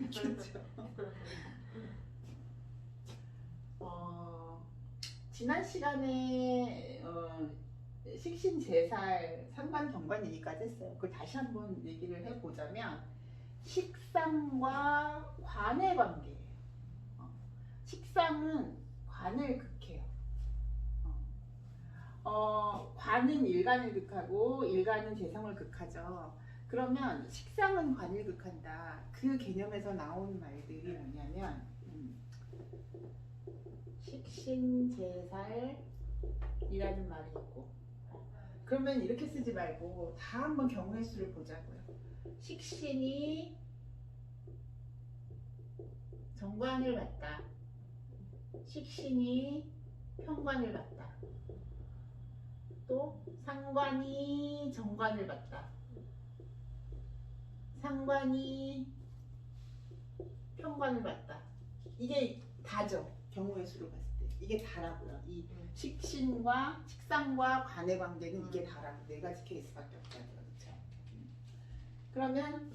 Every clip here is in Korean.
그렇죠. 지난 시간에 식신제살 상관 경관 얘기까지 했어요. 그걸 다시 한번 얘기를 해보자면 식상과 관의 관계예요. 식상은 관을 극해요. 관은 일간을 극하고 일간은 재성을 극하죠. 그러면 식상은 관을 극한다. 그 개념에서 나온 말들이 뭐냐면 식신제살이라는 말이 있고, 그러면 이렇게 쓰지 말고 다 한번 경우의 수를 보자고요. 식신이 정관을 받다. 식신이 편관을 받다. 또 상관이 정관을 받다. 상관이 편관을 받다. 이게 다죠. 경우의 수로 봤을 때 이게 다라고요. 이 식신과 식상과 관의 관계는 이게 다라고. 네 가지 케이스밖에 없다고요. 그렇죠? 그러면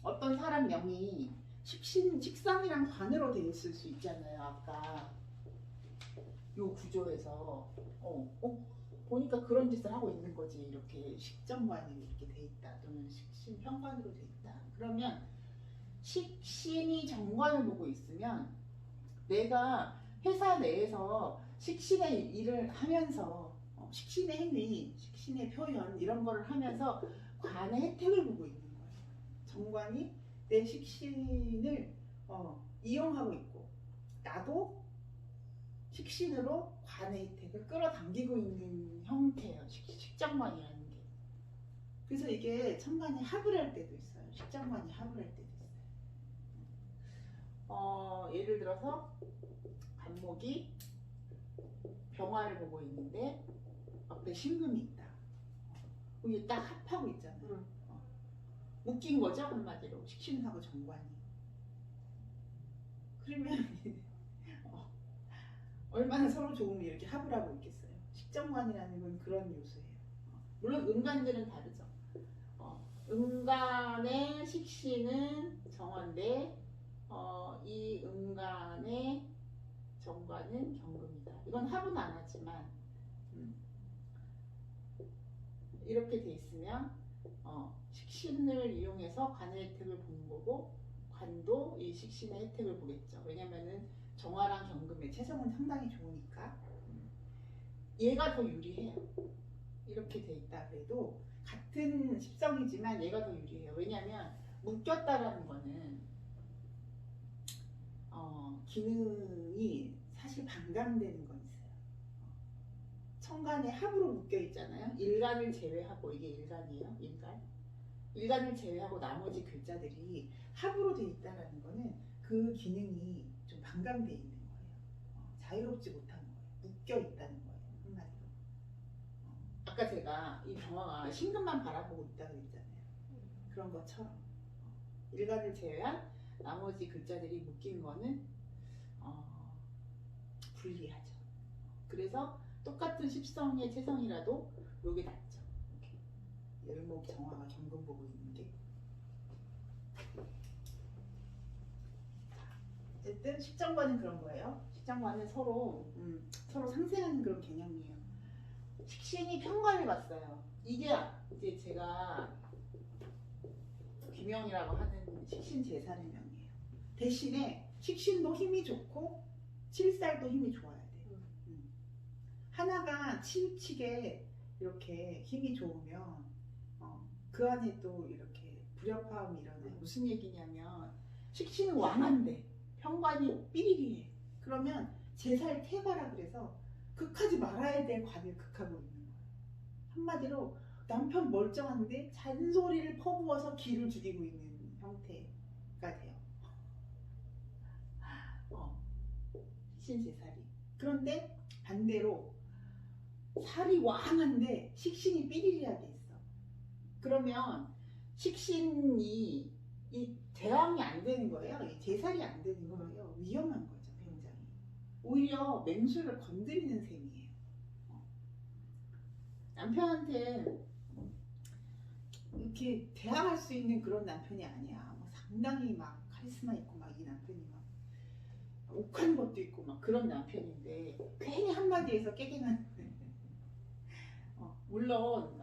어떤 사람 명이 식상이랑 관으로 돼 있을 수 있잖아요. 아까 요 구조에서 보니까 그런 짓을 하고 있는 거지. 이렇게 식정관이 이렇게 돼 있다, 또는 식신 편관으로 돼 있다. 그러면 식신이 정관을 보고 있으면 내가 회사 내에서 식신의 일을 하면서 식신의 행위, 식신의 표현 이런 거를 하면서 관의 혜택을 보고 있는 거예요. 정관이 내 식신을 이용하고 있고, 나도 식신으로 관의 혜택을 끌어당기고 있는 형태예요. 식정관이라는 게. 그래서 이게 천간이 합을 할 때도 있어요. 식정관이 합을 할 때도 있어요. 예를 들어서 간목이 병화를 보고 있는데 앞에 신금이 있다. 이게 딱 합하고 있잖아요. 묶인 거죠, 한마디로. 식신하고 정관이. 그러면 얼마나 서로 좋으면 이렇게 합을 하고 있겠어요. 식정관이라는 건 그런 요소예요. 물론 음간들은 다르죠. 음간의 식신은 정화인데 이 음간의 정관은 경금이다. 이건 합은 안 하지만 이렇게 돼 있으면 식신을 이용해서 관의 혜택을 보는 거고, 관도 이 식신의 혜택을 보겠죠. 왜냐면은 정화랑 경금의 채성은 상당히 좋으니까 얘가 더 유리해요. 이렇게 돼 있다 그래도 같은 십성이지만 얘가 더 유리해요. 왜냐면 묶였다라는 거는 기능이 사실 반감되는 건 있어요. 천간에 합으로 묶여 있잖아요. 일간을 제외하고, 이게 일간이에요. 일간을 제외하고 나머지 글자들이 합으로 돼 있다는 거는 그 기능이 좀 반감돼 있는 거예요. 자유롭지 못한 거예요. 묶여 있다는 거예요. 한마디로. 아까 제가 이 병화가 신금만 바라보고 있다고 했잖아요. 그런 것처럼 일간을 제외한 나머지 글자들이 묶인 거는 불리하죠. 그래서 똑같은 십성의 채성이라도 요게 낫죠. 열목 정화가 경금 보고 있는 게. 어쨌든 식정관은 그런 거예요. 식정관은 서로 상생하는 그런 개념이에요. 식신이 편관을 봤어요. 이게 이제 제가 귀명이라고 하는 식신제살의 명이에요. 대신에 식신도 힘이 좋고 칠살도 힘이 좋아야 돼요. 하나가 치우치게 이렇게 힘이 좋으면 그 안에 또 이렇게 불협화음이 일어나요. 무슨 얘기냐면 식신은 왕한데 편관이 삐리리해. 그러면 제살 태과라 그래서 극하지 말아야 될 관을 극하고 있는 거예요. 한마디로 남편 멀쩡한데 잔소리를 퍼부어서 기를 죽이고 있는 형태가 돼요. 식신제살이. 그런데 반대로 살이 왕한데 식신이 삐리리하게 있어. 그러면 식신이 이 대왕이 안 되는 거예요. 이 제살이 안 되는 거예요. 위험한 거죠, 굉장히. 오히려 맹수를 건드리는 셈이에요. 남편한테 이렇게 대항할 수 있는 그런 남편이 아니야. 뭐 상당히 막 카리스마 있고 막 이 남편이 막 욱한 것도 있고 막 그런 남편인데 괜히 한마디에서 깨갱하는. 물론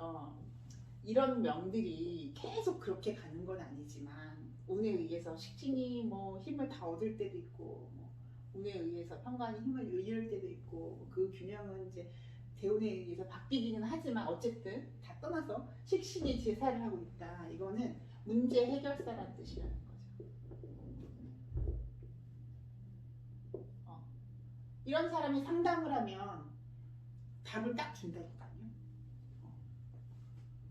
이런 명들이 계속 그렇게 가는 건 아니지만 운에 의해서 식신이 뭐 힘을 다 얻을 때도 있고 뭐 운에 의해서 편관이 힘을 잃을 때도 있고 그 균형은 이제 대운에 의해서 바뀌기는 하지만 어쨌든 다 떠나서 식신이 제사를 하고 있다. 이거는 문제 해결사라는 뜻이라는 거죠. 이런 사람이 상담을 하면 답을 딱 준다니까요.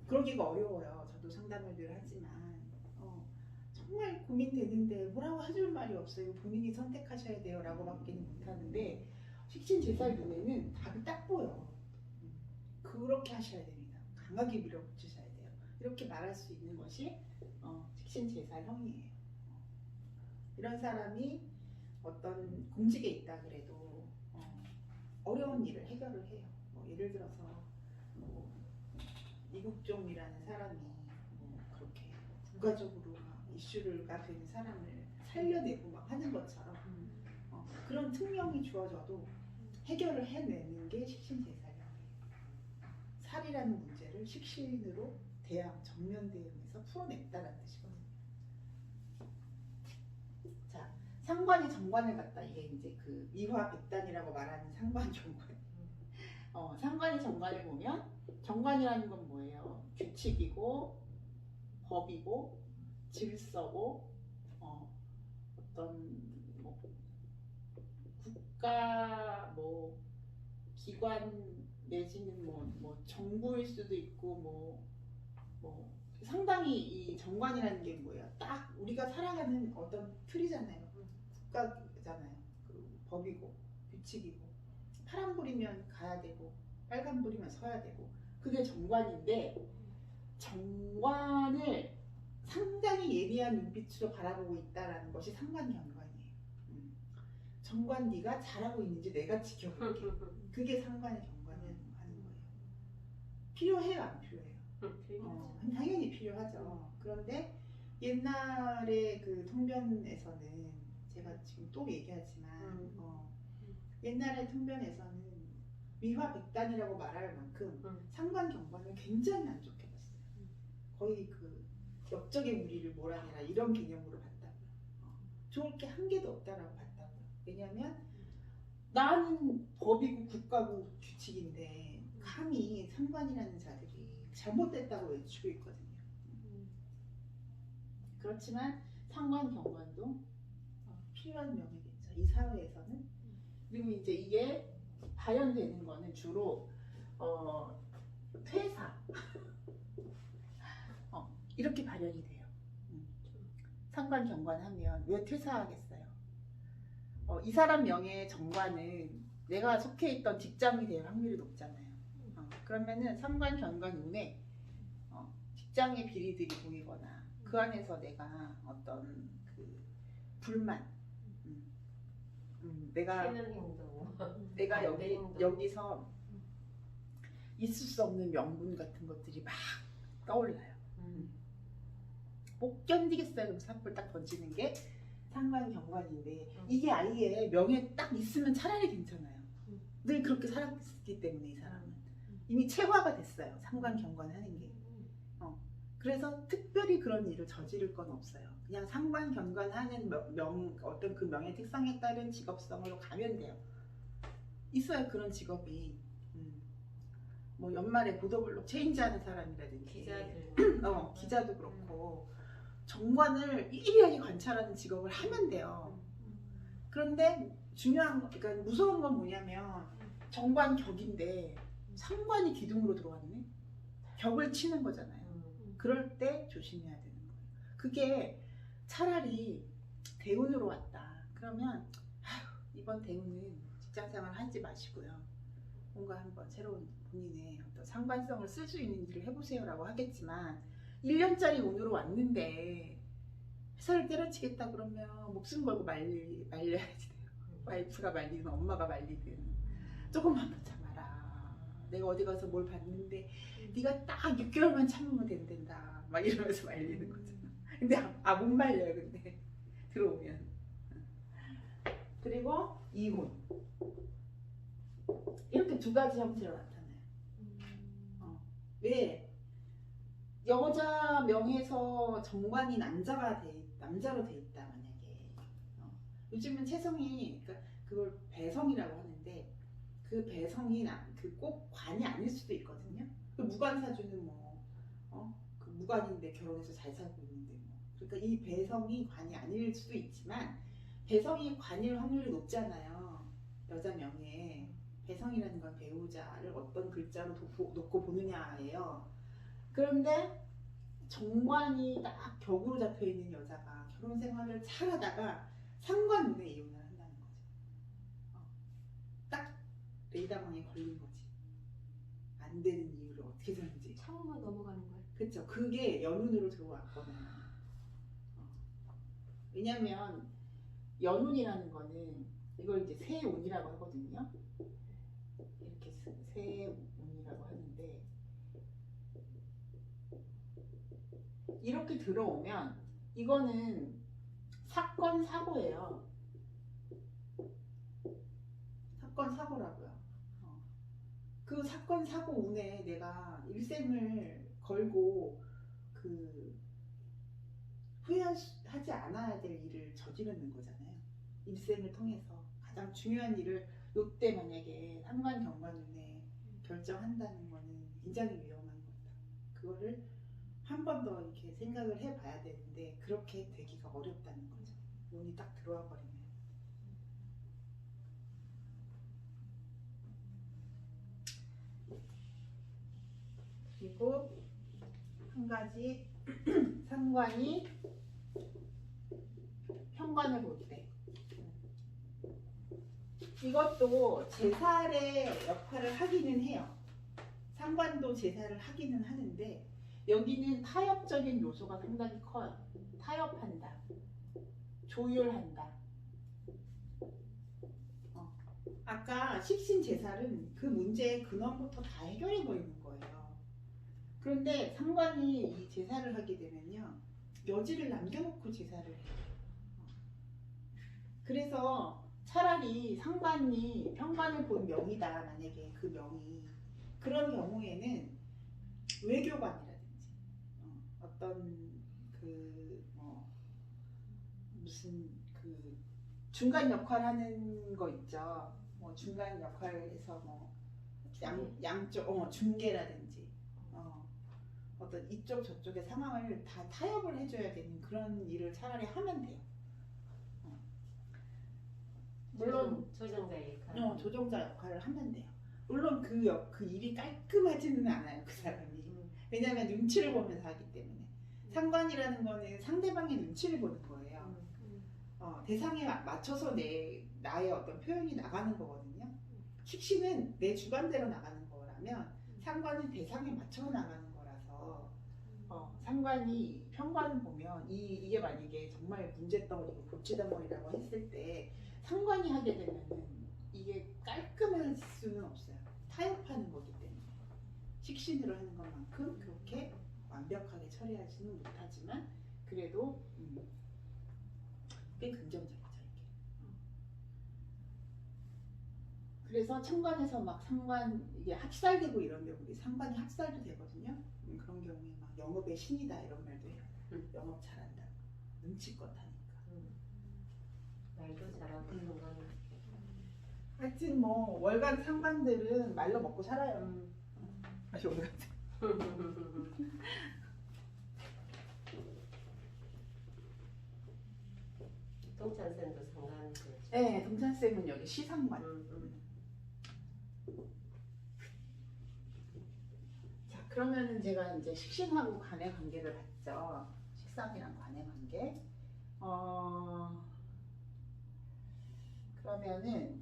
그러기가 어려워요. 저도 상담을 늘 하지만 정말 고민되는데 뭐라고 해줄 말이 없어요. 본인이 선택하셔야 돼요 라고 밖에는 못하는데 식신 제사의 눈에는 답이 딱 보여. 그렇게 하셔야 됩니다. 강하게 밀어붙이셔야 돼요. 이렇게 말할 수 있는 것이 식신 제사형이에요. 이런 사람이 어떤 공직에 있다 그래도 어려운 일을 해결을 해요. 예를 들어서 이국종이라는 사람이 그렇게 국가적으로 이슈가 되는 사람을 살려내고 막 하는 것처럼 그런 특명이 주어져도 해결을 해내는 게 식신제사예요. 살이라는 문제를 식신으로 정면 대응해서 풀어냈다는 뜻이거든요. 자, 상관이 정관을 갖다 이게 이제 그 미화백단이라고 말하는 상관 정관. 상관이 정관을 보면 정관이라는 건 뭐예요? 규칙이고 법이고 질서고 어떤 뭐 국가 뭐 기관 내지는 뭐 정부일 수도 있고 뭐 상당히 이 정관이라는 게 뭐예요? 딱 우리가 살아가는 어떤 틀이잖아요. 국가잖아요. 그 법이고 규칙이고 파란불이면 가야 되고 빨간불이면 서야 되고 그게 정관인데 정관을 상당히 예리한 눈빛으로 바라보고 있다는 것이 상관경관이에요. 정관 네가 잘하고 있는지 내가 지켜볼게. 그게 상관의 경관을 하는 거예요. 필요해요, 안 필요해요? 당연히 필요하죠. 그런데 옛날에 그 통변에서는 제가 지금 또 얘기하지만 옛날의 통변에서는 미화백단이라고 말할 만큼 상관경관을 굉장히 안 좋게 봤어요. 거의 그 역적의 무리를 몰아내라 이런 개념으로 봤다고요. 좋을 게 한 개도 없다라고 봤다고요. 왜냐하면 나는 법이고 국가고 규칙인데 감히 상관이라는 자들이 잘못됐다고 외치고 있거든요. 그렇지만 상관경관도 필요한 명예겠죠. 이 사회에서는. 그리고 이제 이게 발현되는 거는 주로 퇴사 이렇게 발현이 돼요. 상관경관하면 왜 퇴사하겠어요? 이 사람 명예의 정관은 내가 속해 있던 직장이 될 확률이 높잖아요. 그러면은 상관경관 운에 직장의 비리들이 보이거나 그 안에서 내가 어떤 그 불만 내가 여기서 있을 수 없는 명분 같은 것들이 막 떠올라요. 못 견디겠어요. 그럼 사람을 딱 던지는 게 상관경관인데 이게 아예 명예 딱 있으면 차라리 괜찮아요. 늘 그렇게 살았기 때문에 이 사람은 이미 체화가 됐어요. 상관경관 하는 게. 그래서 특별히 그런 일을 저지를 건 없어요. 그냥 상관경관하는 어떤 그 명예 특성에 따른 직업성으로 가면 돼요. 있어요 그런 직업이. 뭐 연말에 보도블록 체인지하는 사람이라든지 기자도 그렇고 정관을 일일이 관찰하는 직업을 하면 돼요. 그런데 중요한 거, 그러니까 무서운 건 뭐냐면 정관 격인데 상관이 기둥으로 들어왔네. 격을 치는 거잖아요. 그럴 때 조심해야 되는 거예요. 그게 차라리 대운으로 왔다. 그러면 이번 대운은 직장생활 하지 마시고요. 뭔가 한번 새로운 본인의 어떤 상관성을 쓸 수 있는 일을 해보세요 라고 하겠지만 1년짜리 운으로 왔는데 회사를 때려치겠다 그러면 목숨 걸고 말려야지 돼요. 와이프가 말리든 엄마가 말리든 조금만 더 참아라. 내가 어디 가서 뭘 봤는데 네가 딱 6개월만 참으면 된단다. 막 이러면서 말리는 거죠. 근데 못 말려요. 근데 들어오면. 그리고 이혼. 이렇게 두 가지 형태로 나타나요. 왜? 여자 명에서 정관이 남자로 돼 있다 만약에. 요즘은 채성이 그걸 배성이라고 하는데 그 배성이 그 꼭 관이 아닐 수도 있거든요. 그 무관사주는 그 무관인데 결혼해서 잘 살고 있는데 그러니까 이 배성이 관이 아닐 수도 있지만 배성이 관일 확률이 높잖아요. 여자 명에. 배성이라는 건 배우자를 어떤 글자로 놓고 보느냐예요. 그런데 정관이 딱 격으로 잡혀 있는 여자가 결혼 생활을 잘하다가 상관운에 이혼을 한다는 거죠. 딱 레이다방에 걸린 거지. 안 되는 이유를 어떻게 되는지. 처음으로 넘어가는 거예요. 그렇죠. 그게 연운으로 들어왔거나. 왜냐면 연운이라는 거는 이걸 이제 세운이라고 하거든요. 이렇게 세운이라고 하는데 이렇게 들어오면 이거는 사건 사고예요. 사건 사고라고요. 그 사건 사고 운에 내가 일생을 걸고 그 후회하지 않아야 될 일을 저지르는 거잖아요. 일생을 통해서 가장 중요한 일을 요때 만약에 상관 경관운에 결정한다는 거는 굉장히 위험한 거다. 그거를 한 번 더 이렇게 생각을 해봐야 되는데 그렇게 되기가 어렵다는 거죠. 운이 딱 들어와 버리면. 그리고 한 가지 상관이 현관을 볼 때 이것도 제살의 역할을 하기는 해요. 상관도 제사를 하기는 하는데 여기는 타협적인 요소가 상당히 커요. 타협한다. 조율한다. 아까 식신 제살은 그 문제의 근원부터 다 해결해 버리는 거예요. 그런데 상관이 이 제사를 하게 되면요. 여지를 남겨놓고 제사를 해요. 그래서 차라리 상관이 현관을 본 명이다. 만약에 그 명이 그런 경우에는 외교관이라든지 어떤 무슨 중간 역할 하는 거 있죠. 중간 역할에서 양쪽 중개라든지 어떤 이쪽 저쪽의 상황을 다 타협을 해줘야 되는 그런 일을 차라리 하면 돼요. 물론 조정자 역할. 조정자 역할을 하면 돼요. 물론 그 일이 깔끔하지는 않아요. 그 사람이. 왜냐하면 눈치를 보면서 하기 때문에. 상관이라는 거는 상대방의 눈치를 보는 거예요. 대상에 맞춰서 나의 어떤 표현이 나가는 거거든요. 식신은 내 주관대로 나가는 거라면 상관은 대상에 맞춰 나가는 거라서 상관이 현관을 보면 이게 만약에 정말 문제덩어리고 골치덩어리라고 했을 때 상관이 하게 되면은 이게 깔끔할 수는 없어요. 타협하는 거기 때문에 식신으로 하는 것만큼 그렇게 완벽하게 처리하지는 못하지만 그래도 꽤 긍정적이죠. 그래서 천간에서 막 상관 이게 합살되고 이런 경우에 상관이 합살도 되거든요. 그런 경우에 막 영업의 신이다 이런 말도 해요. 영업 잘한다. 눈치껏 하니까. 말도 잘하고 상관. 하여튼 월간 상관들은 말로 먹고 살아요. 아쉬운 것 같아. 동찬쌤도 상관. 네, 동찬쌤은 여기 시상관. 자, 그러면은 제가 이제 식신하고 간의 관계를 봤죠. 식상이랑 간의 관계. 그러면은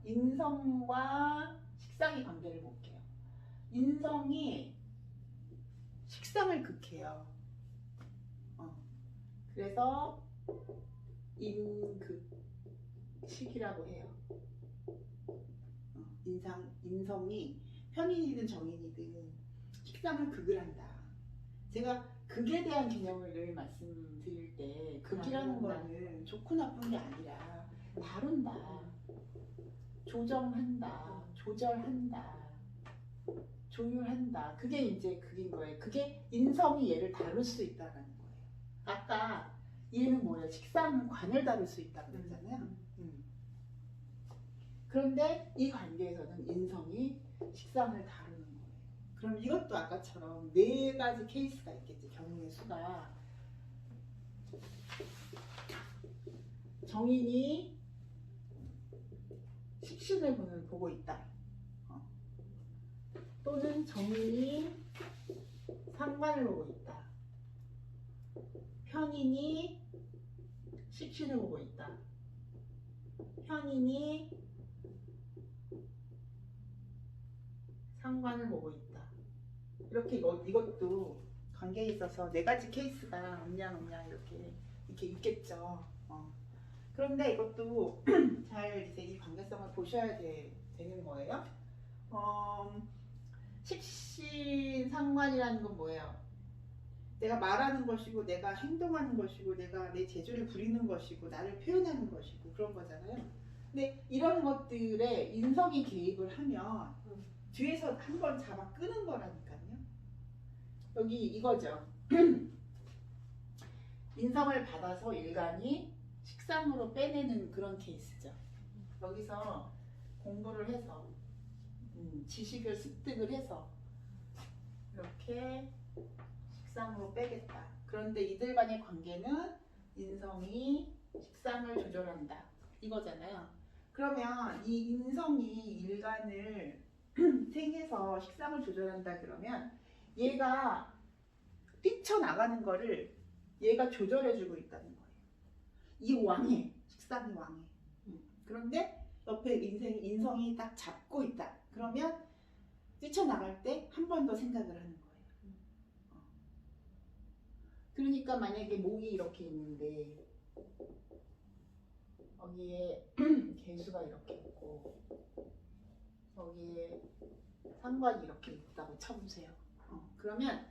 인성과 식상의 관계를 볼게요. 인성이 식상을 극해요. 그래서 인극식이라고 해요. 인성이 편인이든 정인이든 식상을 극을 한다. 제가 극에 대한 개념을 늘 말씀드릴 때 극이라는 거는 좋고 나쁜 게 아니라 다룬다, 조정한다, 조절한다, 조율한다. 그게 이제 극인 거예요. 그게 인성이 얘를 다룰 수 있다는 거예요. 아까 얘는 뭐예요? 식상은 관을 다룰 수 있다고 그랬잖아요. 그런데 이 관계에서는 인성이 식상을 다루는 거예요. 그럼 이것도 아까처럼 4가지 케이스가 있겠지. 경우의 수가. 정인이 식신을 보고 있다. 또는 정인이 상관을 보고 있다. 편인이 식신을 보고 있다. 편인이 상관을 보고 있다. 이렇게 이것도 관계에 있어서 4가지 케이스가 없냐 이렇게 있겠죠. 그런데 이것도 잘 이제 이 관계성을 보셔야 되는 거예요. 식신 상관이라는 건 뭐예요? 내가 말하는 것이고, 내가 행동하는 것이고, 내가 내 재주를 부리는 것이고, 나를 표현하는 것이고, 그런 거잖아요. 근데 이런 것들에 인성이 개입을 하면 뒤에서 한번 잡아 끄는 거라니까요. 여기 이거죠. 인성을 받아서 일간이 식상으로 빼내는 그런 케이스죠. 여기서 공부를 해서 지식을 습득을 해서 이렇게 식상으로 빼겠다. 그런데 이들 간의 관계는 인성이 식상을 조절한다. 이거잖아요. 그러면 이 인성이 일간을 생해서 식상을 조절한다 그러면 얘가 뛰쳐나가는 거를 얘가 조절해주고 있다는 거예요. 이 왕해. 식상이 왕해. 그런데 옆에 인성이 딱 잡고 있다. 그러면 뛰쳐나갈 때 한 번 더 생각을 하는 거예요. 그러니까 만약에 목이 이렇게 있는데 여기에 개수가 이렇게 있고 여기에 상관이 이렇게 있다고 쳐보세요. 그러면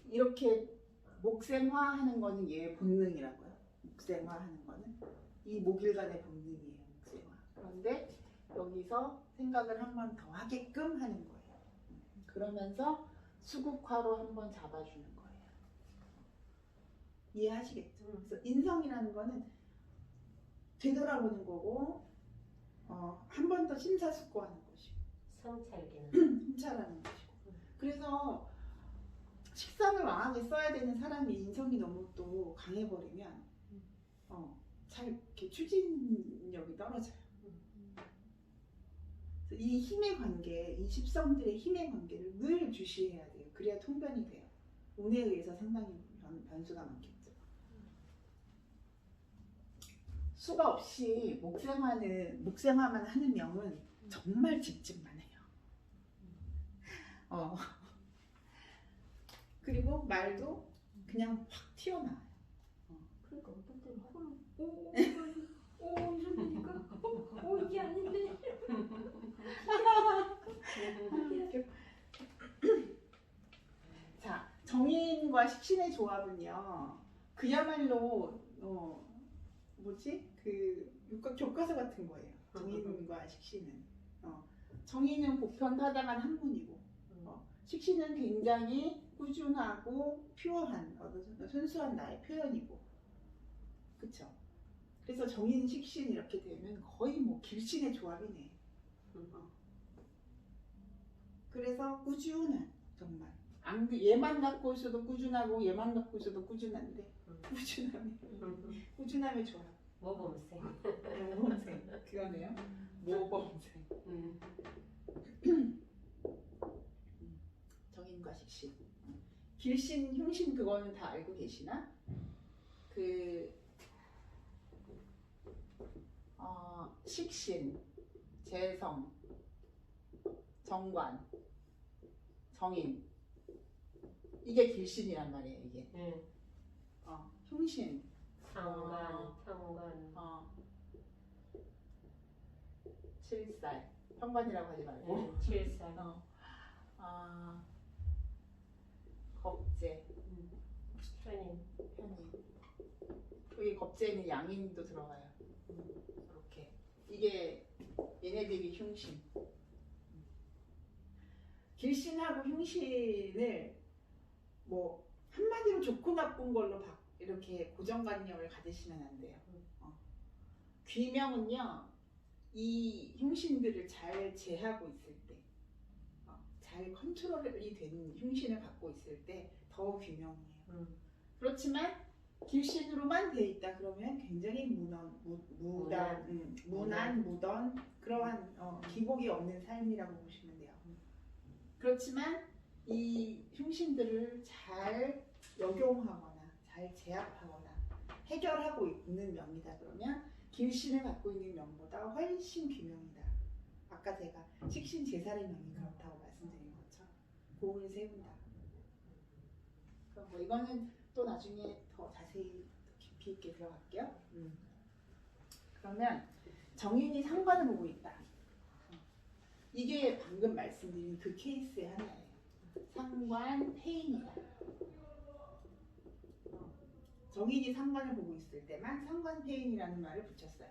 이렇게 목생화하는 거는 얘의 본능이라고요. 목생화하는 거는 이 목일간의 본능이에요. 목생화. 그런데 여기서 생각을 한 번 더 하게끔 하는 거예요. 그러면서 수국화로 한번 잡아주는 거예요. 이해하시겠죠? 그래서 인성이라는 거는 되돌아보는 거고 한 번 더 심사숙고하는 것이고 성찰기는 성찰하는 것이고 그래서 식상을 왕하게 써야 되는 사람이 인성이 너무 또 강해버리면 잘 이렇게 추진력이 떨어져요. 그래서 이 힘의 관계, 이 십성들의 힘의 관계를 늘 주시해야 돼요. 그래야 통변이 돼요. 운에 의해서 상당히 변수가 많겠죠. 수가 없이 목생화만 하는 명은 정말 집중만 해요. 그리고 말도 그냥 확 튀어나와요. 그러니까 어떤 때는 이러니까 이게 아닌데 자, 정인과 식신의 조합은요 그야말로 교과서 같은 거예요. 정인과 식신은 정인은 보편타당한 학문이고 식신은 굉장히 꾸준하고 퓨어한 순수한 나의 표현이고 그쵸? 그래서 정인, 식신 이렇게 되면 거의 뭐 길신의 조합이네. 그래서 꾸준한 정말 얘만 갖고 있어도 꾸준하고 얘만 갖고 있어도 꾸준한데 꾸준함의 조합. 모범생. 모범생 그거네요. 모범생. 정인과 식신. 길신, 흉신 그거는 다 알고 계시나? 식신, 재성, 정관, 정인 이게 길신이란 말이에요. 이게 흉신, 상관, 평관, 칠살, 평관이라고 하지 말고 7살, 편인. 여기 겁재는 양인도 들어가요. 이렇게 이게 얘네들이 흉신. 길신하고 흉신을 뭐 한마디로 좋고 나쁜 걸로 이렇게 고정관념을 가지시면 안 돼요. 귀명은요, 이 흉신들을 잘 제하고 있을 때, 잘 컨트롤이 되는 흉신을 갖고 있을 때 더 귀명이에요. 그렇지만 길신으로만 돼 있다 그러면 굉장히 무난, 그러한 기복이 없는 삶이라고 보시면 돼요. 그렇지만 이 흉신들을 잘 역용하거나 잘 제압하거나 해결하고 있는 명이다 그러면 길신을 갖고 있는 명보다 훨씬 귀명이다. 아까 제가 식신 제살의 명이 그렇다고 말씀드린 것처럼 공을 세운다. 그럼 뭐 이거는 또 나중에 더 자세히 깊이 있게 들어갈게요. 그러면 정인이 상관을 보고 있다. 이게 방금 말씀드린 그 케이스의 하나예요. 상관 폐인이다. 정인이 상관을 보고 있을 때만 상관 폐인이라는 말을 붙였어요.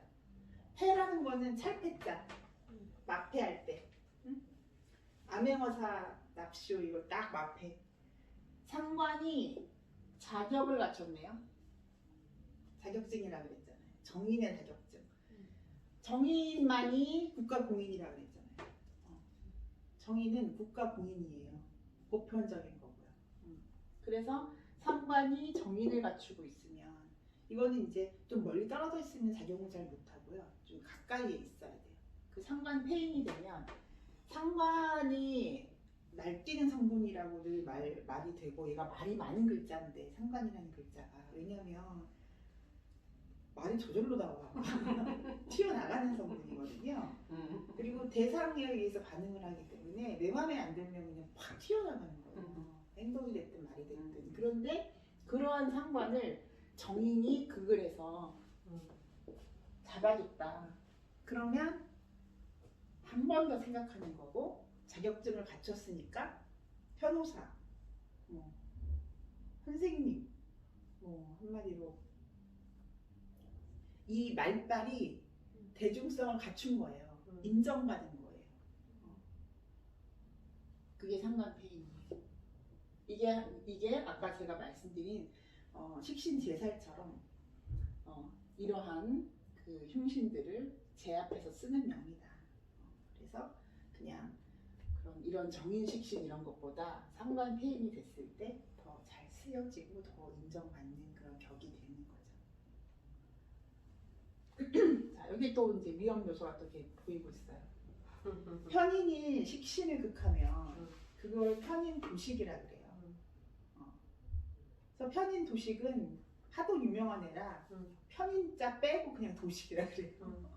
폐라는 거는 찰폐자, 마폐할 때. 암행어사 납시오 이거 딱 마폐. 상관이 자격을 갖췄네요. 자격증이라고 그랬잖아요. 정인의 자격증. 정인만이 국가공인이라고 그랬잖아요. 정인은 국가공인이에요. 보편적인 거고요. 그래서 상관이 정인을 갖추고 있으면 이거는 이제 좀 멀리 떨어져 있으면 작용을 잘 못하고요. 좀 가까이에 있어야 돼요. 그 상관 폐인이 되면 상관이 날뛰는 성분이라고 늘 말이 되고 얘가 말이 많은 글자인데 상관이라는 글자가 왜냐면 말이 저절로 나와 튀어나가는 성분이거든요. 그리고 대상에 의해서 반응을 하기 때문에 내 맘에 안 들면 그냥 팍 튀어나가는 거예요. 행동이 됐든 말이 됐든. 그런데 그러한 상관을 정인이 극을 해서 잡아줬다. 그러면 한 번 더 생각하는 거고 자격증을 갖췄으니까 변호사, 선생님, 한마디로 이 말빨이 대중성을 갖춘 거예요. 인정받은 거예요. 그게 상관폐인이에요. 이게 아까 제가 말씀드린 식신제살처럼 이러한 그 흉신들을 제압해서 쓰는 명이다. 그래서 그냥 이런 정인식신 이런 것보다 상관폐인이 됐을 때 더 잘 쓰여지고 더 인정받는 그런 격이 되는 거죠. 자, 여기 또 이제 위험 요소가 또 이렇게 보이고 있어요. 편인이 식신을 극하면 그걸 편인 도식이라 그래요. 그래서 편인 도식은 하도 유명한 애라 편인자 빼고 그냥 도식이라 그래요.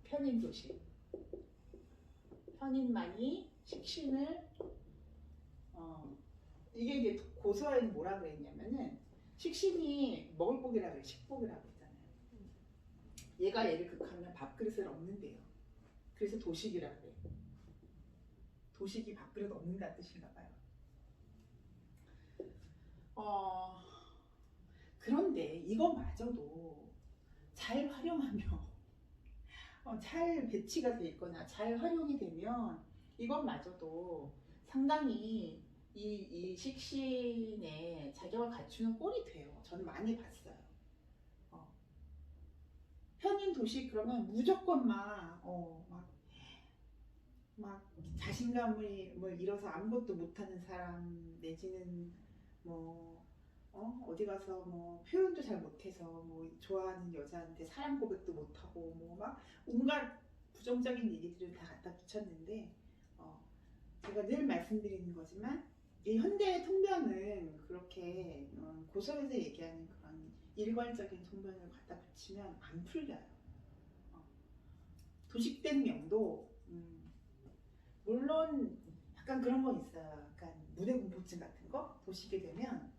편인 도식. 편인만이 식신을 이게 이제 고서에는 뭐라 그랬냐면은 식신이 먹을 복이라 그래. 식복이라고 했잖아요. 얘가 얘를 극하면 밥그릇을 얻는데요. 그래서 도식이라 그래요. 도식이 밥그릇 얻는다는 뜻인가 봐요. 그런데 이거마저도 잘 활용하면 잘 배치가 돼 있거나 잘 활용이 되면 이것마저도 상당히 이 식신의 자격을 갖추는 꼴이 돼요. 저는 많이 봤어요. 편인 도식 그러면 무조건 막 자신감을 잃어서 아무것도 못하는 사람 내지는 어디 가서 표현도 잘 못해서 좋아하는 여자한테 사랑 고백도 못하고 막 온갖 부정적인 얘기들을 다 갖다 붙였는데 제가 늘 말씀드리는 거지만 이 현대의 통변은 그렇게 고서에서 얘기하는 그런 일괄적인 통변을 갖다 붙이면 안 풀려요. 도식된 명도 물론 약간 그런 건 있어요. 약간 무대 공포증 같은 거 도식이 되면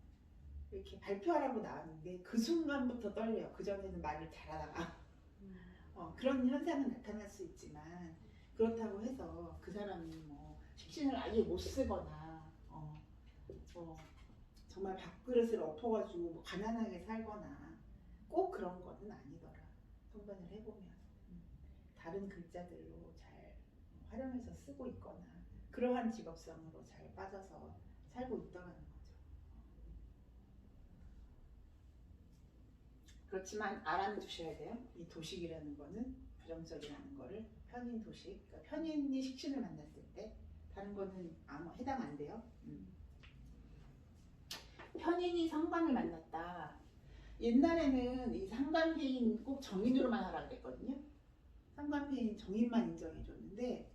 이렇게 발표하라고 나왔는데 그 순간부터 떨려요. 그전에는 말을 잘하다가 그런 현상은 나타날 수 있지만 그렇다고 해서 그 사람이 식신을 아예 못 쓰거나 정말 밥그릇을 엎어가지고 뭐 가난하게 살거나 꼭 그런 거는 아니더라. 통번을 해보면 다른 글자들로 잘 활용해서 쓰고 있거나 그러한 직업성으로 잘 빠져서 살고 있더라는 거죠. 그렇지만 알아는 두셔야 돼요. 이 도식이라는 거는 부정적이라는 거를 편인 도식, 그러니까 편인이 식신을 만났을 때 다른 거는 아무 해당 안 돼요. 편인이 상관을 만났다. 옛날에는 이 상관폐인 꼭 정인으로만 하라 그랬거든요. 상관폐인 정인만 인정해줬는데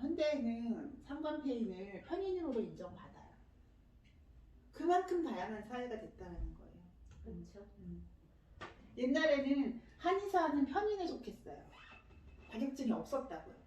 현대에는 상관폐인을 편인으로도 인정받아요. 그만큼 다양한 사회가 됐다는 거예요. 그렇죠. 옛날에는 한의사는 편인에 속했어요. 자격증이 없었다고요.